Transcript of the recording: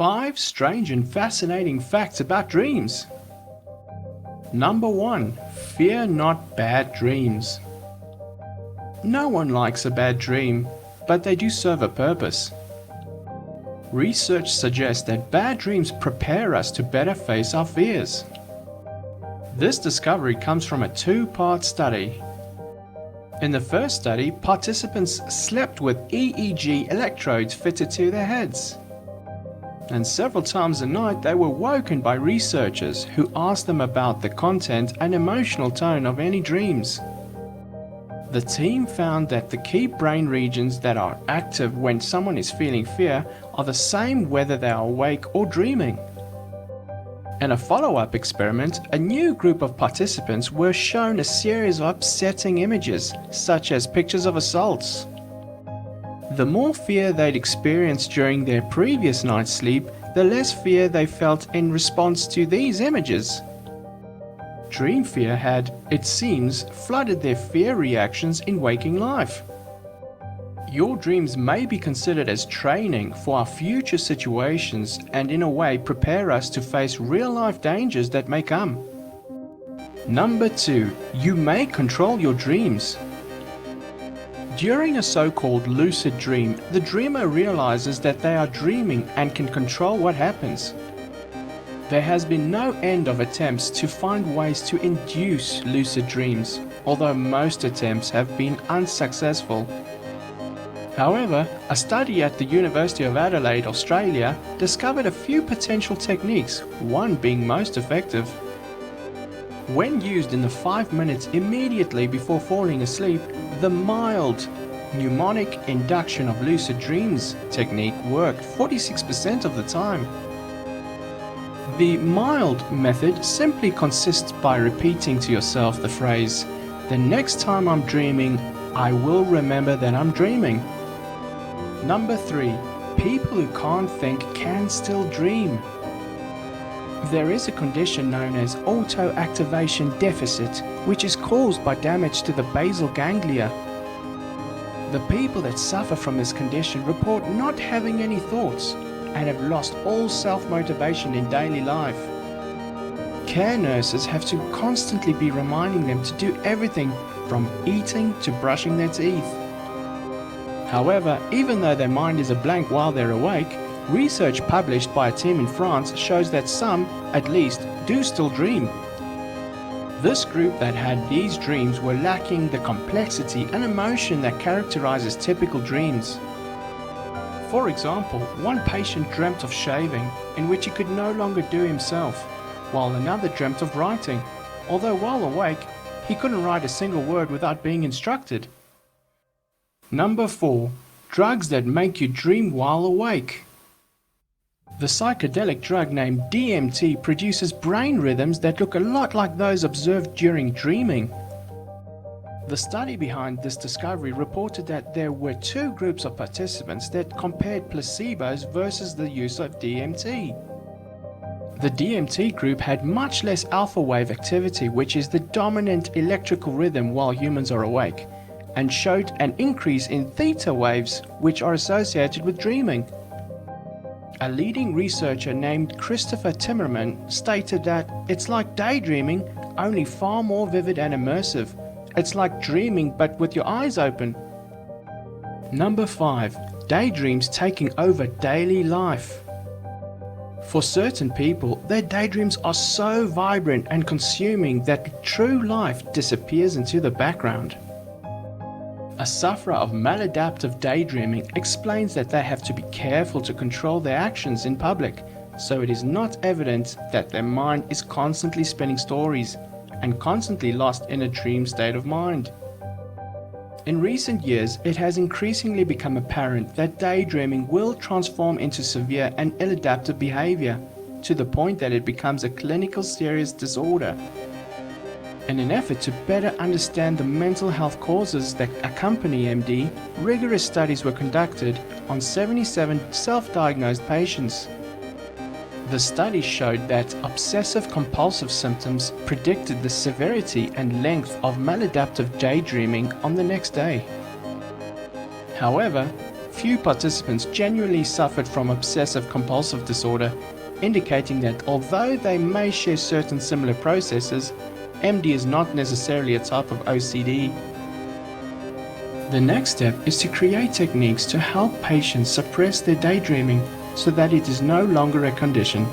5 strange and fascinating facts about dreams. Number 1. Fear not bad dreams. No one likes a bad dream, but they do serve a purpose. Research suggests that bad dreams prepare us to better face our fears. This discovery comes from a 2-part study. In the first study, participants slept with EEG electrodes fitted to their heads. And several times a night they were woken by researchers who asked them about the content and emotional tone of any dreams. The team found that the key brain regions that are active when someone is feeling fear are the same whether they are awake or dreaming. In a follow-up experiment, a new group of participants were shown a series of upsetting images, such as pictures of assaults. The more fear they'd experienced during their previous night's sleep, the less fear they felt in response to these images. Dream fear had, it seems, flooded their fear reactions in waking life. Your dreams may be considered as training for our future situations and in a way prepare us to face real-life dangers that may come. Number 2. You may control your dreams. During a so-called lucid dream, the dreamer realizes that they are dreaming and can control what happens. There has been no end of attempts to find ways to induce lucid dreams, although most attempts have been unsuccessful. However, a study at the University of Adelaide, Australia, discovered a few potential techniques, one being most effective. When used in the 5 minutes immediately before falling asleep, the mild mnemonic induction of lucid dreams technique worked 46% of the time. The mild method simply consists by repeating to yourself the phrase, "The next time I'm dreaming, I will remember that I'm dreaming." Number 3. People who can't think can still dream. There is a condition known as auto-activation deficit, which is caused by damage to the basal ganglia. The people that suffer from this condition report not having any thoughts and have lost all self-motivation in daily life. Care nurses have to constantly be reminding them to do everything from eating to brushing their teeth. However, even though their mind is a blank while they're awake, research published by a team in France shows that some, at least, do still dream. This group that had these dreams were lacking the complexity and emotion that characterizes typical dreams. For example, one patient dreamt of shaving, in which he could no longer do himself, while another dreamt of writing, although while awake, he couldn't write a single word without being instructed. Number 4. Drugs that make you dream while awake. The psychedelic drug named DMT produces brain rhythms that look a lot like those observed during dreaming. The study behind this discovery reported that there were 2 groups of participants that compared placebos versus the use of DMT. The DMT group had much less alpha wave activity, which is the dominant electrical rhythm while humans are awake, and showed an increase in theta waves, which are associated with dreaming. A leading researcher named Christopher Timmerman stated that it's like daydreaming, only far more vivid and immersive. It's like dreaming but with your eyes open. Number 5. Daydreams taking over daily life. For certain people, their daydreams are so vibrant and consuming that true life disappears into the background. A sufferer of maladaptive daydreaming explains that they have to be careful to control their actions in public, so it is not evident that their mind is constantly spinning stories and constantly lost in a dream state of mind. In recent years, it has increasingly become apparent that daydreaming will transform into severe and ill-adaptive behavior, to the point that it becomes a clinical serious disorder. In an effort to better understand the mental health causes that accompany MD, rigorous studies were conducted on 77 self-diagnosed patients. The study showed that obsessive-compulsive symptoms predicted the severity and length of maladaptive daydreaming on the next day. However, few participants genuinely suffered from obsessive-compulsive disorder, indicating that although they may share certain similar processes, MD is not necessarily a type of OCD. The next step is to create techniques to help patients suppress their daydreaming so that it is no longer a condition.